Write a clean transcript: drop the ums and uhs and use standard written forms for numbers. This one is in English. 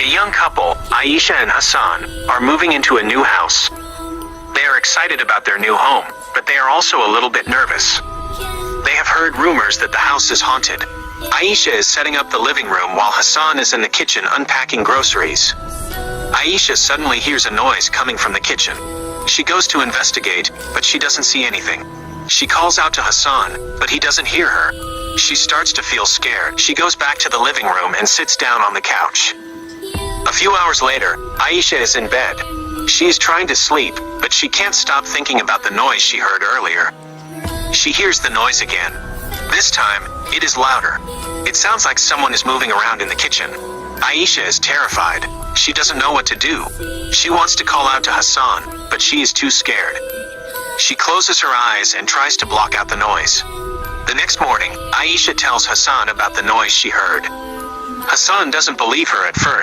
A young couple, Aisha and Hassan, are moving into a new house. They are excited about their new home, but they are also a little bit nervous. They have heard rumors that the house is haunted. Aisha is setting up the living room while Hassan is in the kitchen unpacking groceries. Aisha suddenly hears a noise coming from the kitchen. She goes to investigate, but she doesn't see anything. She calls out to Hassan, but he doesn't hear her. She starts to feel scared. She goes back to the living room and sits down on the couch. A few hours later, Aisha is in bed. She is trying to sleep, but she can't stop thinking about the noise she heard earlier. She hears the noise again. This time, it is louder. It sounds like someone is moving around in the kitchen. Aisha is terrified. She doesn't know what to do. She wants to call out to Hassan, but she is too scared. She closes her eyes and tries to block out the noise. The next morning, Aisha tells Hassan about the noise she heard. Hassan doesn't believe her at first.